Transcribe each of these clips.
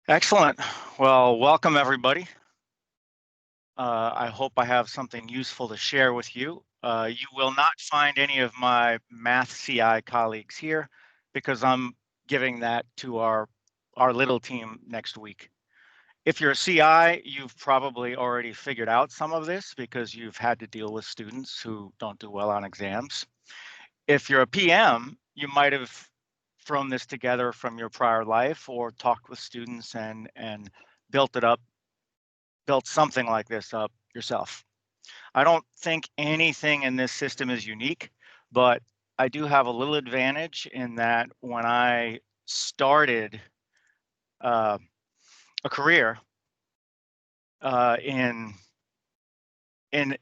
Excellent. Well, welcome everybody. I hope I have something useful to share with you. You will not find any of my Math CI colleagues here because I'm giving that to our little team next week. If you're a CI, you've probably already figured out some of this because you've had to deal with students who don't do well on exams. If you're a PM, you might have thrown this together from your prior life or talked with students and built it up, built something like this up yourself. I don't think anything in this system is unique, but I do have a little advantage in that when I started uh, a career in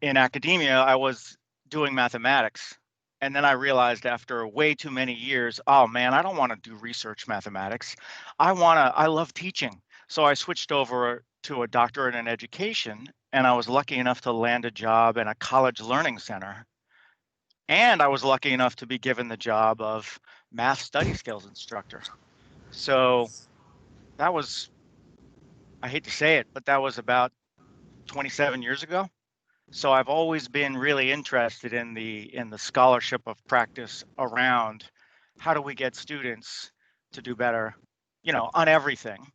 academia, I was doing mathematics. And then I realized after way too many years, oh man, I don't want to do research mathematics. I love teaching. So I switched over to a doctorate in education, and I was lucky enough to land a job in a college learning center. And I was lucky enough to be given the job of math study skills instructor. So that was, I hate to say it, but that was about 27 years ago. So I've always been really interested in the scholarship of practice around how do we get students to do better, on everything,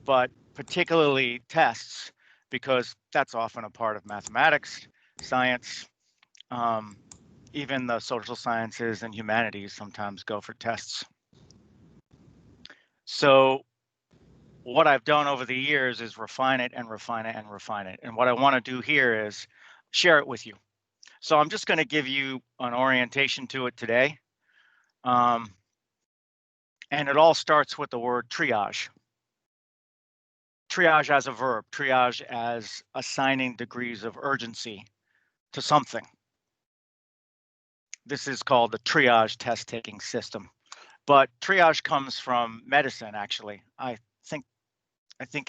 but particularly tests, because that's often a part of mathematics, science, um, even the social sciences and humanities sometimes go for tests. So what I've done over the years is refine it and refine it and refine it. And what I want to do here is share it with you. So I'm just going to give you an orientation to it today. And it all starts with the word triage. Triage as a verb, triage as assigning degrees of urgency to something. This is called the triage test taking system. But triage comes from medicine, actually. I think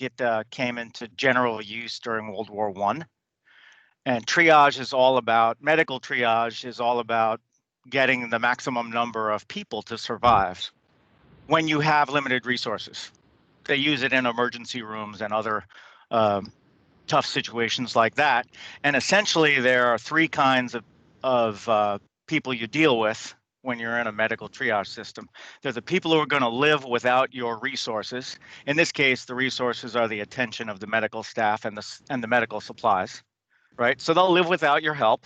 it came into general use during World War I. And triage is all about, medical triage is all about getting the maximum number of people to survive when you have limited resources. They use it in emergency rooms and other tough situations like that. And essentially, there are three kinds of people you deal with when you're in a medical triage system. They're the people who are going to live without your resources. In this case, the resources are the attention of the medical staff and the medical supplies, right? So they'll live without your help.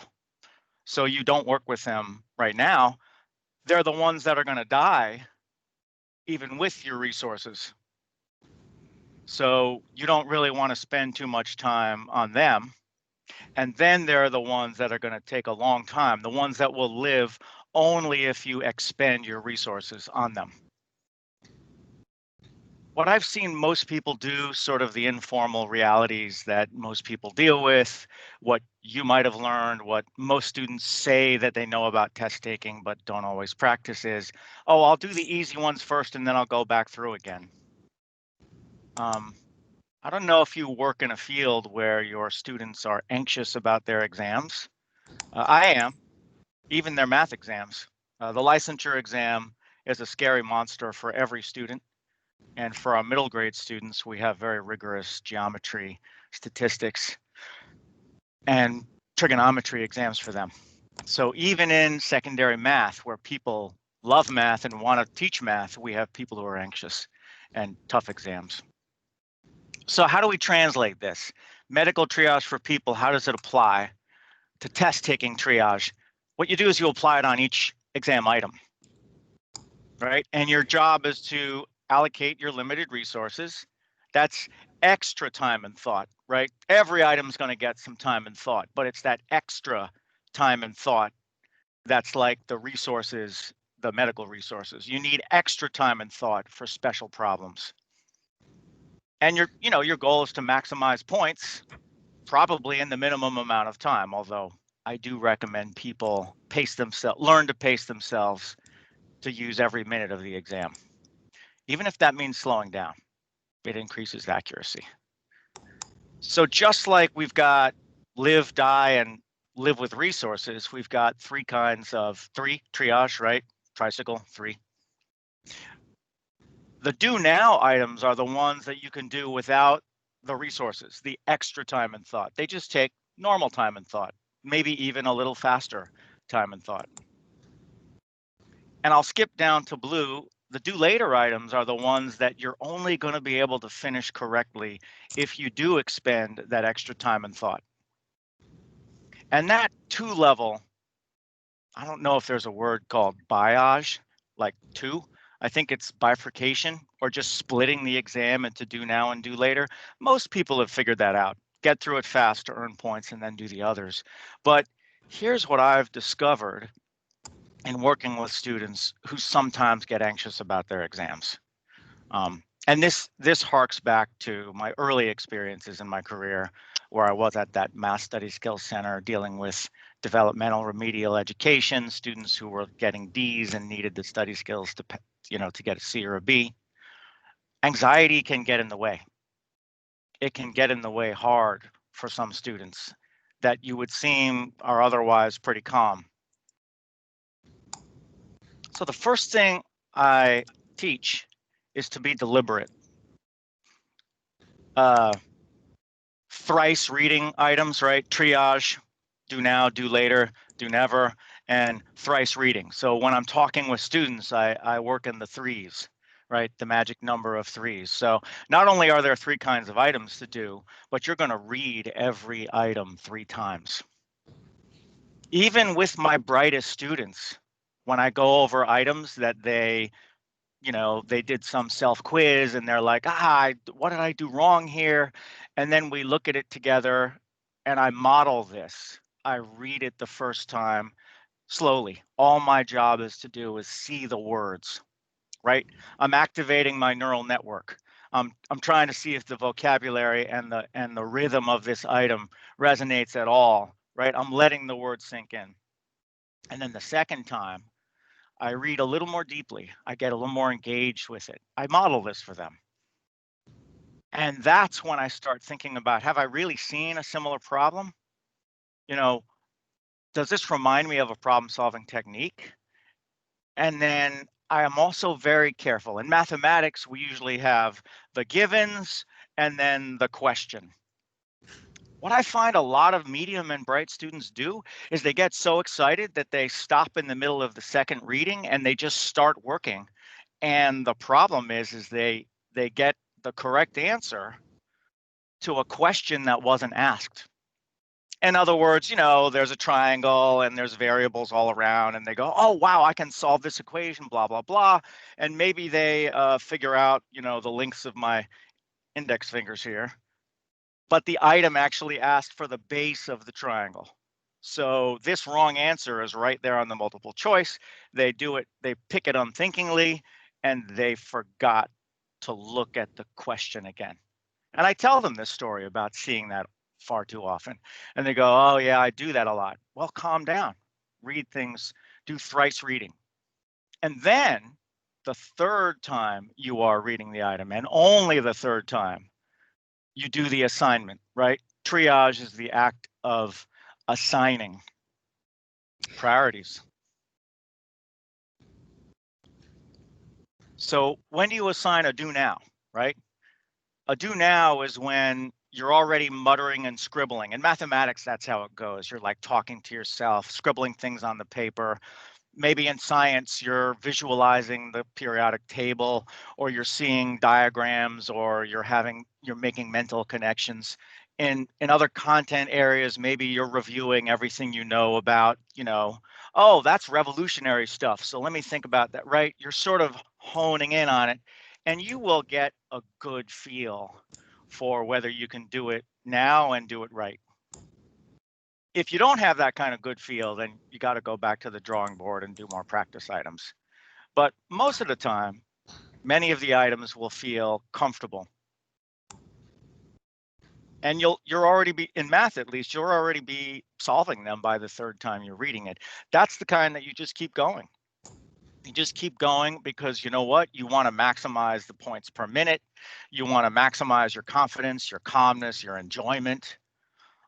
So you don't work with them right now. They're the ones that are going to die even with your resources. So you don't really want to spend too much time on them. And then there are the ones that are going to take a long time, the ones that will live only if you expend your resources on them. What I've seen most people do, sort of the informal realities that most people deal with, what you might have learned, what most students say that they know about test taking but don't always practice is, oh, I'll do the easy ones first and then I'll go back through again. I don't know if you work in a field where your students are anxious about their exams. I am, even their math exams. The licensure exam is a scary monster for every student. And for our middle grade students, we have very rigorous geometry, statistics, and trigonometry exams for them. So even in secondary math, where people love math and want to teach math, we have people who are anxious and tough exams. So how do we translate this? Medical triage for people, how does it apply to test taking triage? What you do is you apply it on each exam item, right? And your job is to allocate your limited resources. That's extra time and thought, right? Every item is going to get some time and thought, but it's that extra time and thought that's like the resources, the medical resources. You need extra time and thought for special problems. And your goal is to maximize points, probably in the minimum amount of time, although I do recommend people learn to pace themselves to use every minute of the exam. Even if that means slowing down, it increases accuracy. So just like we've got live, die, and live with resources, we've got three kinds of triage, right? Tricycle, three. The do now items are the ones that you can do without the resources, the extra time and thought. They just take normal time and thought, maybe even a little faster time and thought. And I'll skip down to blue. The do later items are the ones that you're only going to be able to finish correctly if you do expend that extra time and thought. And that 2-level, I don't know if there's a word called biage, like 2. I think it's bifurcation or just splitting the exam into do now and do later. Most people have figured that out. Get through it fast to earn points and then do the others. But here's what I've discovered in working with students who sometimes get anxious about their exams. And this harks back to my early experiences in my career, where I was at that Math Study Skills Center dealing with developmental remedial education, students who were getting Ds and needed the study skills to, to get a C or a B. Anxiety can get in the way. It can get in the way hard for some students that you would seem are otherwise pretty calm. So the first thing I teach is to be deliberate. Thrice reading items, right? Triage, do now, do later, do never, and thrice reading. So when I'm talking with students, I work in the threes, right? The magic number of threes. So not only are there 3 kinds of items to do, but you're going to read every item 3 times. Even with my brightest students, when I go over items that they did some self-quiz and they're like, what did I do wrong here? And then we look at it together and I model this. I read it the first time slowly. All my job is to do is see the words, right? I'm activating my neural network. I'm trying to see if the vocabulary and the rhythm of this item resonates at all, right? I'm letting the words sink in. And then the second time, I read a little more deeply. I get a little more engaged with it. I model this for them. And that's when I start thinking about, have I really seen a similar problem? Does this remind me of a problem-solving technique? And then I am also very careful. In mathematics, we usually have the givens and then the question. What I find a lot of medium and bright students do is they get so excited that they stop in the middle of the second reading and they just start working. And the problem is they get the correct answer to a question that wasn't asked. In other words, there's a triangle and there's variables all around and they go, oh, wow, I can solve this equation, blah, blah, blah. And maybe they figure out, the lengths of my index fingers here. But the item actually asked for the base of the triangle. So this wrong answer is right there on the multiple choice. They do it, they pick it unthinkingly, and they forgot to look at the question again. And I tell them this story about seeing that far too often. And they go, oh yeah, I do that a lot. Well, calm down, read things, do thrice reading. And then the third time you are reading the item, and only the third time, you do the assignment, right? Triage is the act of assigning priorities. So when do you assign a do now, right? A do now is when you're already muttering and scribbling. In mathematics, that's how it goes. You're like talking to yourself, scribbling things on the paper. Maybe in science, you're visualizing the periodic table, or you're seeing diagrams, or you're making mental connections. In other content areas, maybe you're reviewing everything you know about, oh, that's revolutionary stuff. So let me think about that, right? You're sort of honing in on it, and you will get a good feel for whether you can do it now and do it right. If you don't have that kind of good feel, then you got to go back to the drawing board and do more practice items. But most of the time, many of the items will feel comfortable. And you're already in math, at least, you'll already be solving them by the third time you're reading it. That's the kind that you just keep going. You just keep going because you know what? You want to maximize the points per minute. You want to maximize your confidence, your calmness, your enjoyment.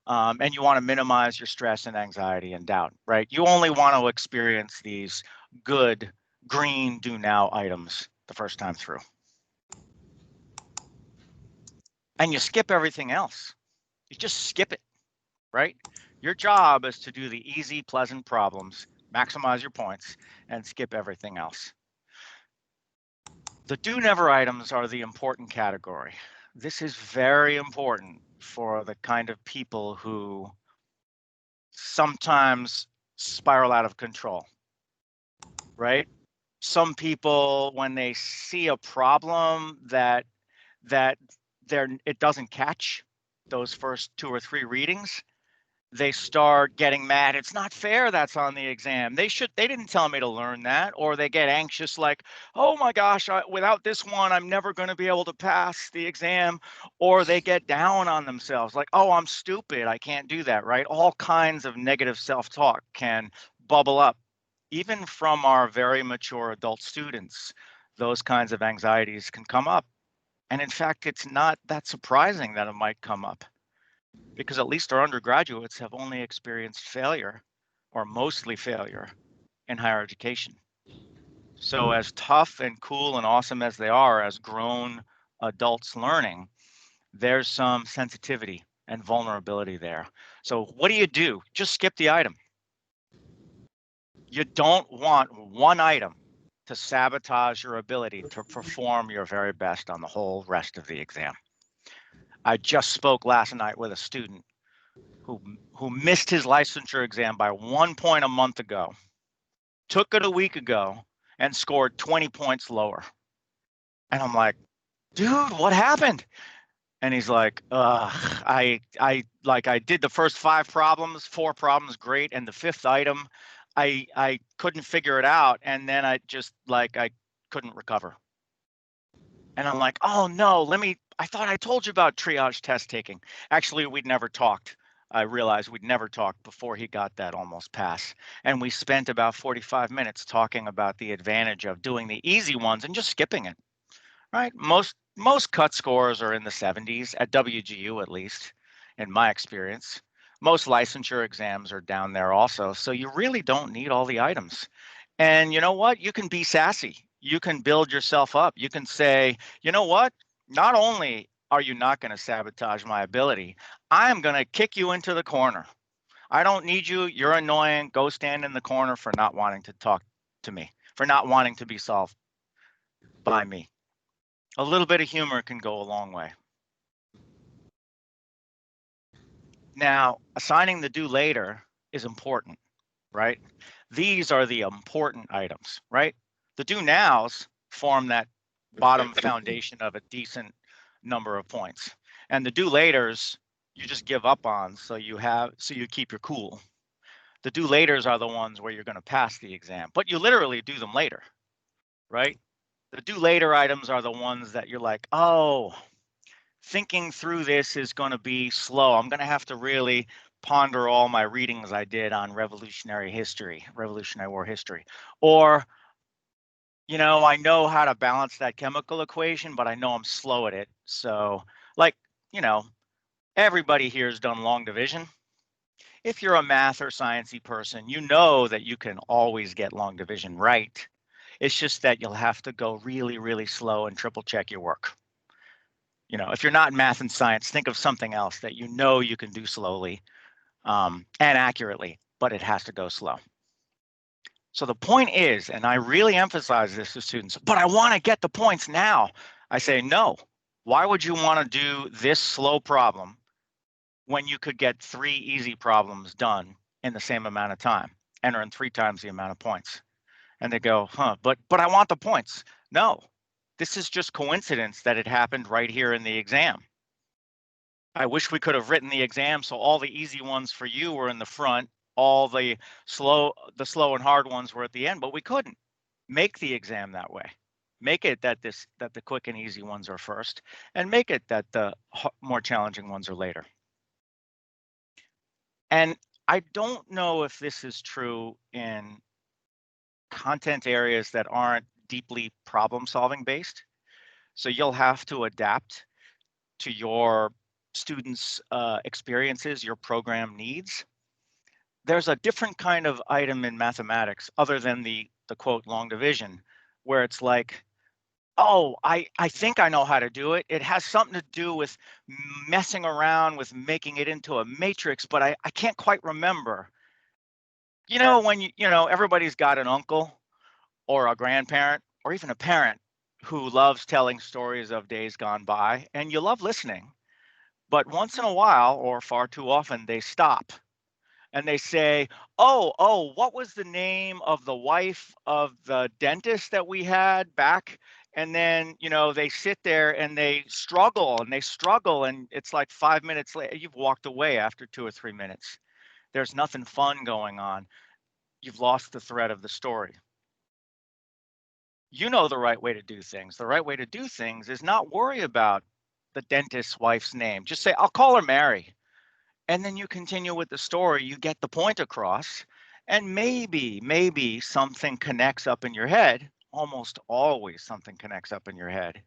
And you want to minimize your stress and anxiety and doubt, right? You only want to experience these good green do now items the first time through. and you skip everything else. You just skip it, right? Your job is to do the easy, pleasant problems, maximize your points, and skip everything else. The do never items are the important category. This is very important for the kind of people who sometimes spiral out of control, right? Some people, when they see a problem that it doesn't catch those first 2 or 3 readings, they start getting mad. It's not fair that's on the exam. They didn't tell me to learn that. Or they get anxious like, oh my gosh, without this one, I'm never going to be able to pass the exam. Or they get down on themselves like, oh, I'm stupid, I can't do that, right? All kinds of negative self-talk can bubble up, even from our very mature adult students. Those kinds of anxieties can come up. And in fact, it's not that surprising that it might come up, because at least our undergraduates have only experienced failure, or mostly failure, in higher education. So as tough and cool and awesome as they are as grown adults learning, there's some sensitivity and vulnerability there. So what do? Just skip the item. You don't want one item to sabotage your ability to perform your very best on the whole rest of the exam. I just spoke last night with a student who missed his licensure exam by 1 point a month ago, took it a week ago, and scored 20 points lower. And I'm like, dude, what happened? And he's like, I did the first 5 problems, 4 problems, great, and the 5th item, I couldn't figure it out, and then I couldn't recover. And I'm like, oh no, I thought I told you about triage test taking. Actually, we'd never talked. I realized we'd never talked before he got that almost pass. And we spent about 45 minutes talking about the advantage of doing the easy ones and just skipping it, right? Most cut scores are in the 70s, at WGU at least, in my experience. Most licensure exams are down there also. So you really don't need all the items. And you know what? You can be sassy. You can build yourself up. You can say, you know what? Not only are you not going to sabotage my ability, I'm going to kick you into the corner. I don't need you. You're annoying. Go stand in the corner for not wanting to talk to me, for not wanting to be solved by me. A little bit of humor can go a long way. Now, assigning the due later is important, right? These are the important items, right? The do nows form that bottom foundation of a decent number of points. And the do laters, you just give up on, so you keep your cool. The do laters are the ones where you're going to pass the exam, but you literally do them later, right? The do later items are the ones that you're like, oh, thinking through this is going to be slow. I'm going to have to really ponder all my readings I did on Revolutionary War history. Or, I know how to balance that chemical equation, but I know I'm slow at it. So, everybody here has done long division. If you're a math or sciencey person, you know that you can always get long division right. It's just that you'll have to go really, really slow and triple check your work. If you're not in math and science, think of something else that you can do slowly and accurately, but it has to go slow. So the point is, and I really emphasize this to students, but I want to get the points now. I say, no. Why would you want to do this slow problem when you could get 3 easy problems done in the same amount of time and earn 3 times the amount of points? And they go, but I want the points. No, this is just coincidence that it happened right here in the exam. I wish we could have written the exam so all the easy ones for you were in the front, all the slow and hard ones were at the end, but we couldn't make the exam that way. Make it that the quick and easy ones are first, and make it that the more challenging ones are later. And I don't know if this is true in content areas that aren't deeply problem-solving based. So you'll have to adapt to your students' experiences, your program needs. There's a different kind of item in mathematics other than the quote long division, where it's like, Oh, I think I know how to do it. It has something to do with messing around with making it into a matrix, but I can't quite remember. You know, when everybody's got an uncle or a grandparent or even a parent who loves telling stories of days gone by, and you love listening, but once in a while, or far too often, they stop and they say, "Oh, what was the name of the wife of the dentist that we had back?" And then, they sit there and they struggle and they struggle. And it's like 5 minutes later, you've walked away after 2 or 3 minutes. There's nothing fun going on. You've lost the thread of the story. You know the right way to do things. The right way to do things is not worry about the dentist's wife's name. Just say, "I'll call her Mary." And then you continue with the story, you get the point across, and maybe something connects up in your head. Almost always something connects up in your head.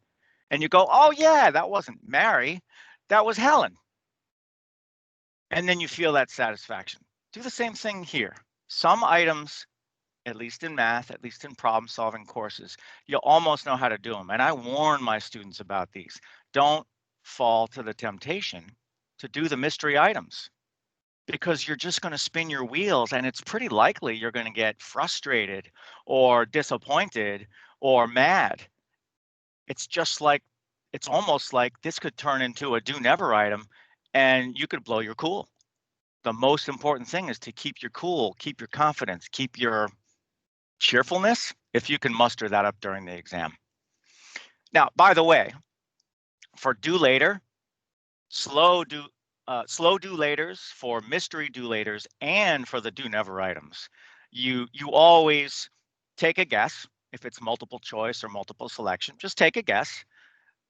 And you go, "Oh, yeah, that wasn't Mary, that was Helen." And then you feel that satisfaction. Do the same thing here. Some items, at least in math, at least in problem solving courses, you almost know how to do them. And I warn my students about these. Don't fall to the temptation to do the mystery items, because you're just going to spin your wheels, and it's pretty likely you're going to get frustrated or disappointed or mad. It's almost like this could turn into a do never item and you could blow your cool. The most important thing is to keep your cool, keep your confidence, keep your cheerfulness, if you can muster that up during the exam. Now, by the way, for do later, slow do laters, for mystery do laters, and for the do never items, you always take a guess. If it's multiple choice or multiple selection, just take a guess.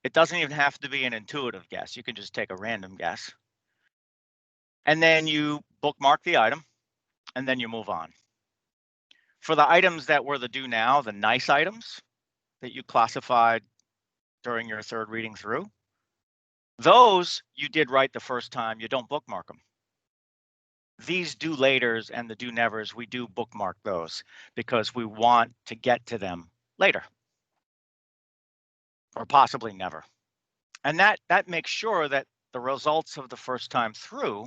It doesn't even have to be an intuitive guess. You can just take a random guess. And then you bookmark the item, and then you move on. For the items that were the do now, the nice items that you classified during your third reading through, those you did right the first time. You don't bookmark them. These do laters and the do nevers, we do bookmark those because we want to get to them later or possibly never. And that makes sure that the results of the first time through,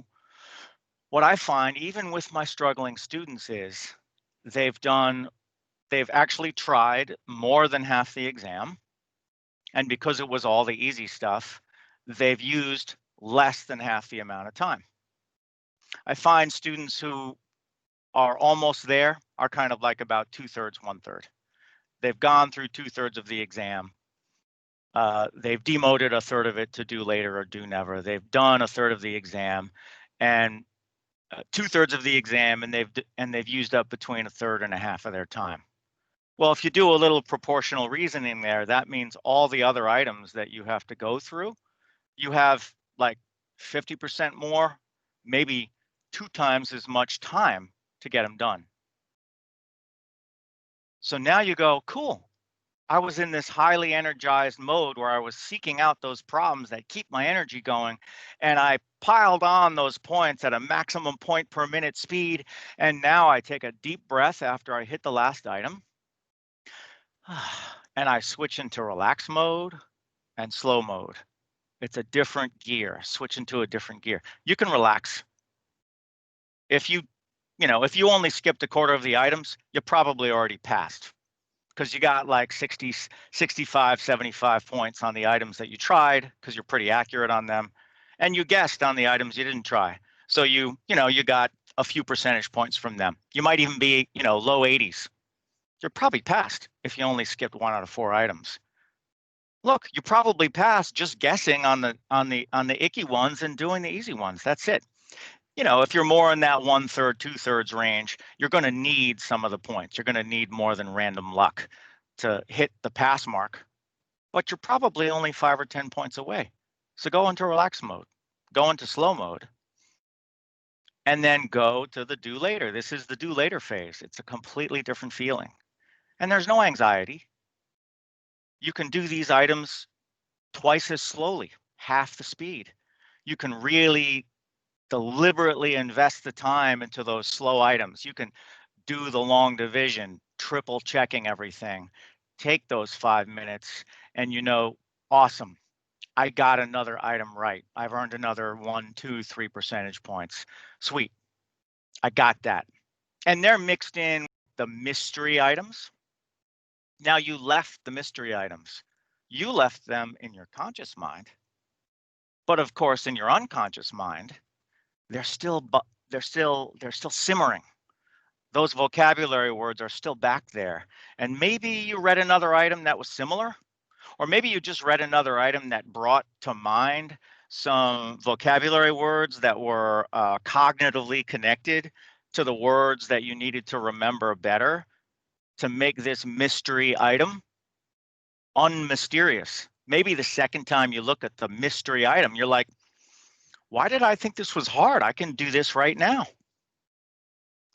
what I find even with my struggling students is they've actually tried more than half the exam. And because it was all the easy stuff, they've used less than half the amount of time. I find students who are almost there are kind of like about 2/3, 1/3. They've gone through 2/3 of the exam. They've demoted a third of it to do later or do never. They've done a third of the exam and 2/3 of the exam, and they've used up between a third and a half of their time. Well, if you do a little proportional reasoning there, that means all the other items that you have to go through, you have like 50% more, maybe 2 times as much time to get them done. So now you go, cool. I was in this highly energized mode where I was seeking out those problems that keep my energy going. And I piled on those points at a maximum point per minute speed. And now I take a deep breath after I hit the last item. And I switch into relax mode and slow mode. It's a different gear, switch into a different gear. You can relax. If you only skipped a quarter of the items, you probably already passed because you got like 60, 65, 75 points on the items that you tried because you're pretty accurate on them. And you guessed on the items you didn't try. So you got a few percentage points from them. You might even be, low 80s. You're probably passed if you only skipped 1 out of 4 items. Look, you probably passed just guessing on the icky ones and doing the easy ones. That's it. If you're more in that 1/3, 2/3 range, you're going to need some of the points. You're going to need more than random luck to hit the pass mark, but you're probably only 5 or 10 points away. So go into relax mode, go into slow mode, and then go to the do later. This is the do later phase. It's a completely different feeling. And there's no anxiety. You can do these items twice as slowly, half the speed. You can really deliberately invest the time into those slow items. You can do the long division, triple checking everything, take those 5 minutes and awesome, I got another item right. I've earned another 1, 2, 3 percentage points. Sweet, I got that. And they're mixed in the mystery items. Now you left the mystery items. You left them in your conscious mind. But of course, in your unconscious mind, they're still simmering. Those vocabulary words are still back there. And maybe you read another item that was similar, or maybe you just read another item that brought to mind some vocabulary words that were cognitively connected to the words that you needed to remember better to make this mystery item unmysterious. Maybe the second time you look at the mystery item, you're like, why did I think this was hard? I can do this right now.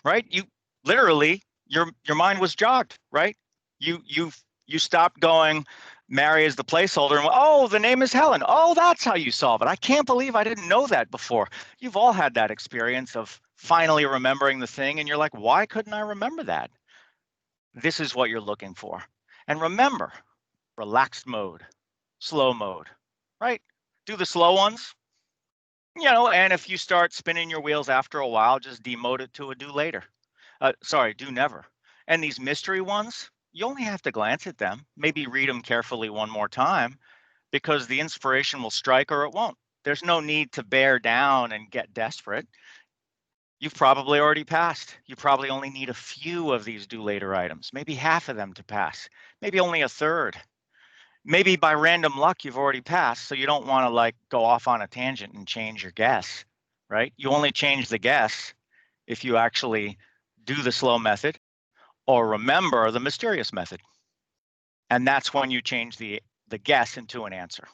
Right? You literally, your mind was jogged, right? You stopped going, Mary is the placeholder, and oh, the name is Helen. Oh, that's how you solve it. I can't believe I didn't know that before. You've all had that experience of finally remembering the thing, and you're like, why couldn't I remember that? This is what you're looking for. And remember, relaxed mode, slow mode, right? Do the slow ones, and if you start spinning your wheels after a while, just demote it to a do later. Do never. And these mystery ones, you only have to glance at them, maybe read them carefully one more time, because the inspiration will strike or it won't. There's no need to bear down and get desperate. You've probably already passed. You probably only need a few of these do later items, maybe half of them to pass, maybe only a third. Maybe by random luck, you've already passed, so you don't want to go off on a tangent and change your guess, right? You only change the guess if you actually do the slow method or remember the mysterious method. And that's when you change the guess into an answer.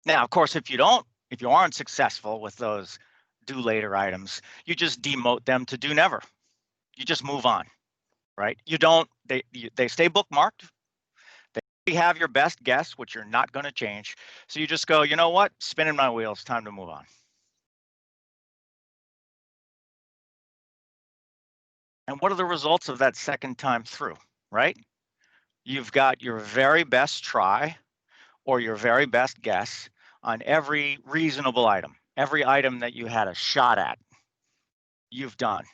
Now, of course, if you aren't successful with those do later items, you just demote them to do never. You just move on, right? They stay bookmarked. They have your best guess, which you're not going to change. So you just go, you know what? Spinning my wheels, time to move on. And what are the results of that second time through, right? You've got your very best try or your very best guess on every reasonable item. Every item that you had a shot at, you've done.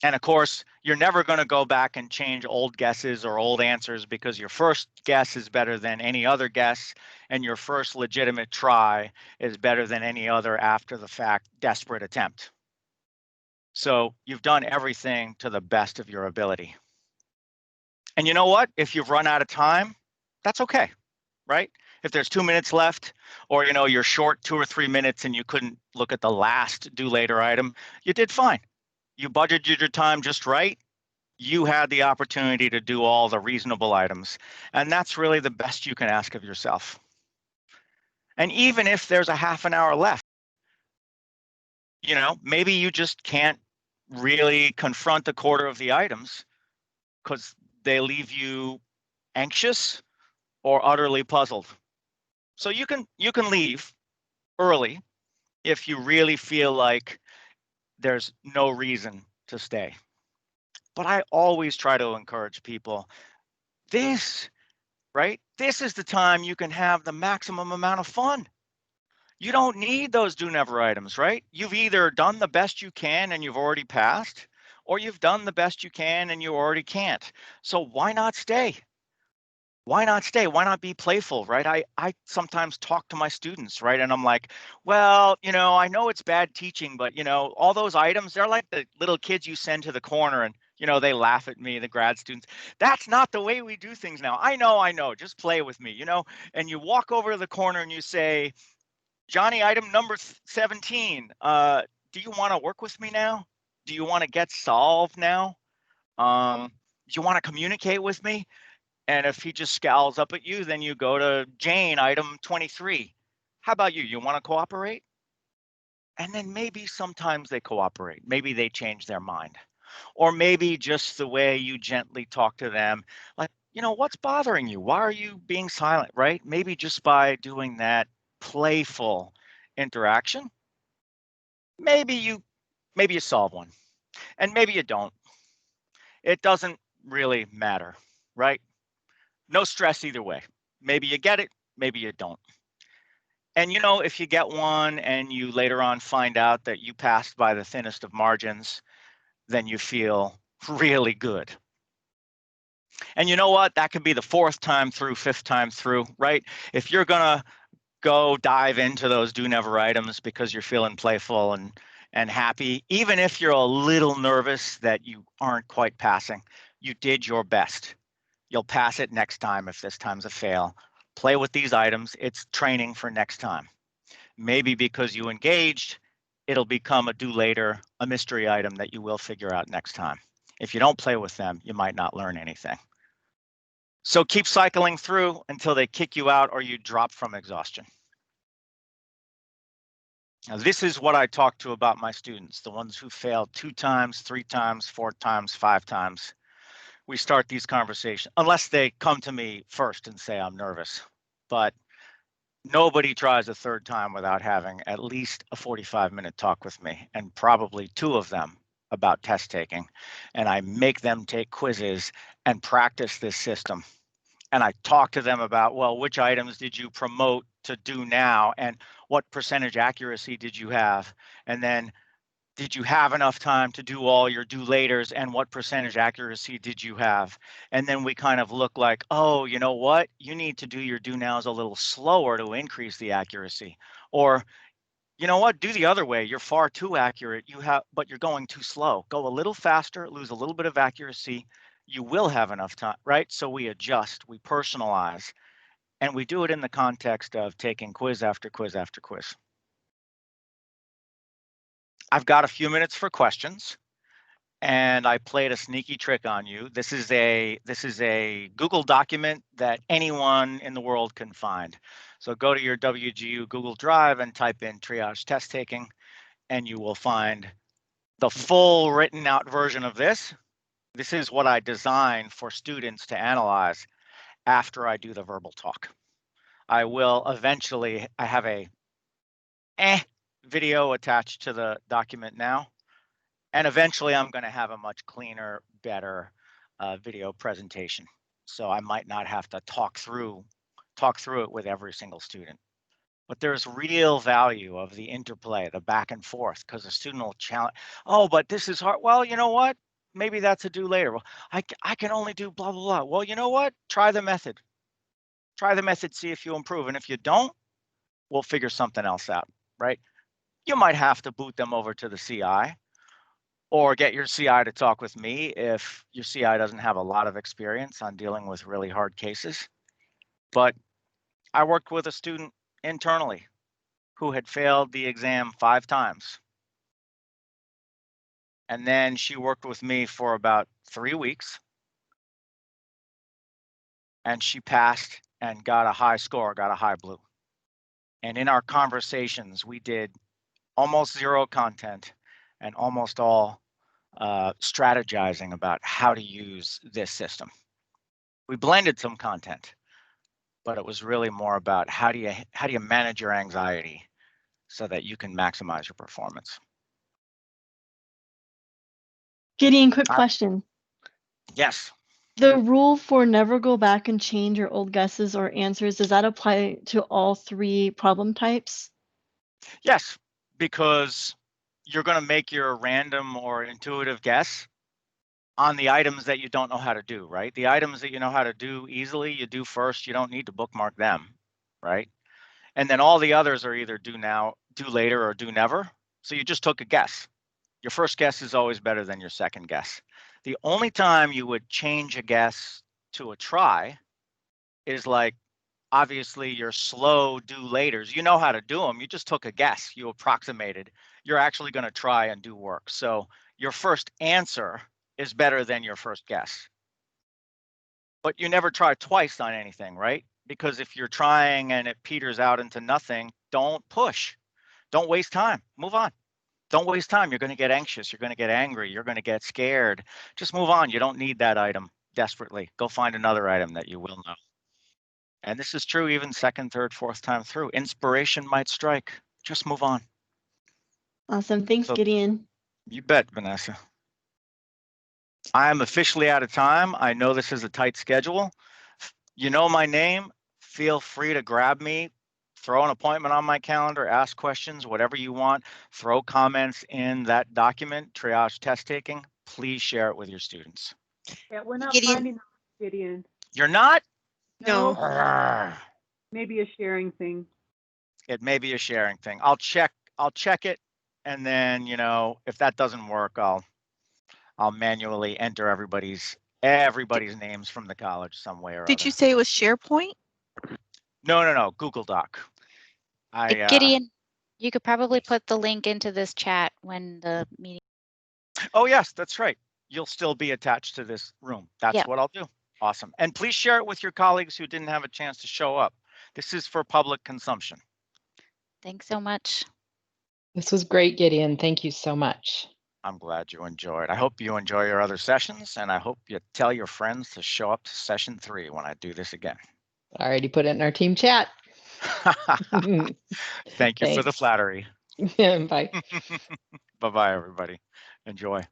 And of course, you're never going to go back and change old guesses or old answers because your first guess is better than any other guess, and your first legitimate try is better than any other after the fact desperate attempt. So you've done everything to the best of your ability. And you know what? If you've run out of time, that's okay, right? If there's 2 minutes left, or you're short 2 or 3 minutes and you couldn't look at the last do later item, you did fine. You budgeted your time just right. You had the opportunity to do all the reasonable items. And that's really the best you can ask of yourself. And even if there's a half an hour left, maybe you just can't really confront a quarter of the items because they leave you anxious or utterly puzzled. So you can leave early if you really feel like there's no reason to stay. But I always try to encourage people, this is the time you can have the maximum amount of fun. You don't need those do never items, right? You've either done the best you can and you've already passed, or you've done the best you can and you already can't. So why not stay? Why not stay? Why not be playful, right? I sometimes talk to my students, right? And I'm like, well, I know it's bad teaching, but all those items, they're like the little kids you send to the corner and they laugh at me, the grad students. That's not the way we do things now. I know. Just play with me, and you walk over to the corner and you say, Johnny, item number 17. Do you want to work with me now? Do you want to get solved now? Do you want to communicate with me? And if he just scowls up at you, then you go to Jane, item 23. How about you? You want to cooperate? And then maybe sometimes they cooperate. Maybe they change their mind. Or maybe just the way you gently talk to them, like, what's bothering you? Why are you being silent, right? Maybe just by doing that playful interaction, maybe you solve one, and maybe you don't. it doesn't really matter, right? No stress either way. Maybe you get it, maybe you don't. And if you get one and you later on find out that you passed by the thinnest of margins, then you feel really good. And you know what? That could be the fourth time through, fifth time through, right? If you're going to go dive into those do never items because you're feeling playful and happy, even if you're a little nervous that you aren't quite passing, you did your best. You'll pass it next time if this time's a fail. Play with these items. It's training for next time. Maybe because you engaged, it'll become a do later, a mystery item that you will figure out next time. If you don't play with them, you might not learn anything. So keep cycling through until they kick you out or you drop from exhaustion. Now, this is what I talk to about my students, the ones who failed 2 times, 3 times, 4 times, 5 times. We start these conversations, unless they come to me first and say, I'm nervous. But nobody tries a third time without having at least a 45-minute talk with me, and probably 2 of them about test taking. And I make them take quizzes and practice this system. And I talk to them about, well, which items did you promote to do now? And what percentage accuracy did you have? And then did you have enough time to do all your do laters? And what percentage accuracy did you have? And then we kind of look like, oh, you know what? You need to do your do nows a little slower to increase the accuracy. Or, you know what? Do the other way. You're far too accurate. But you're going too slow. Go a little faster, lose a little bit of accuracy. You will have enough time, right? So we adjust, we personalize, and we do it in the context of taking quiz after quiz after quiz. I've got a few minutes for questions, and I played a sneaky trick on you. This is a Google document that anyone in the world can find. So go to your WGU Google Drive and type in triage test taking, and you will find the full written out version of this. This is what I designed for students to analyze after I do the verbal talk. I will eventually, I have a video attached to the document now, and eventually I'm going to have a much cleaner, better video presentation. So I might not have to talk through it with every single student. But there's real value of the interplay, the back and forth, because the student will challenge, oh, but this is hard. Well, you know what? Maybe that's a do later. Well, I can only do blah, blah, blah. Well, you know what? Try the method. Try the method, see if you improve. And if you don't, we'll figure something else out, right? You might have to boot them over to the CI or get your CI to talk with me if your CI doesn't have a lot of experience on dealing with really hard cases. But I worked with a student internally who had failed the exam 5 times. And then she worked with me for about 3 weeks. And she passed and got a high score, got a high blue. And in our conversations, we did almost zero content and almost all strategizing about how to use this system. We blended some content, but it was really more about how do you manage your anxiety so that you can maximize your performance. Gideon, quick question. Yes. The rule for never go back and change your old guesses or answers, does that apply to all 3 problem types? Yes, because you're going to make your random or intuitive guess on the items that you don't know how to do, right? The items that you know how to do easily, you do first. You don't need to bookmark them, right? And then all the others are either do now, do later, or do never. So you just took a guess. Your first guess is always better than your second guess. The only time you would change a guess to a try is like, obviously, your slow do laters. You know how to do them. You just took a guess. You approximated. You're actually going to try and do work. So your first answer is better than your first guess. But you never try twice on anything, right? Because if you're trying and it peters out into nothing, don't push. Don't waste time. Move on. Don't waste time. You're going to get anxious. You're going to get angry. You're going to get scared. Just move on. You don't need that item desperately. Go find another item that you will know. And this is true even second, third, fourth time through. Inspiration might strike. Just move on. Awesome. Thanks, So, Gideon. you bet, Vanessa. I am officially out of time. I know this is a tight schedule. You know my name. Feel free to grab me, throw an appointment on my calendar, ask questions, whatever you want. Throw comments in that document, triage test taking. Please share it with your students. Yeah, we're not Gideon, finding Gideon. You're not? no. Arrgh. Maybe a sharing thing. It may be a sharing thing. I'll check it, and then, if that doesn't work, I'll manually enter everybody's names from the college some way or Did other. you say it was SharePoint? No, Google Doc. Gideon, you could probably put the link into this chat when the meeting. Oh yes, that's right. You'll still be attached to this room. That's Yep. what I'll do. Awesome. And please share it with your colleagues who didn't have a chance to show up. This is for public consumption. Thanks so much. This was great, Gideon. Thank you so much. I'm glad you enjoyed. I hope you enjoy your other sessions, and I hope you tell your friends to show up to session 3 when I do this again. I already put it in our team chat. Thank you for the Thanks. flattery. Bye. Bye-bye, everybody. Enjoy.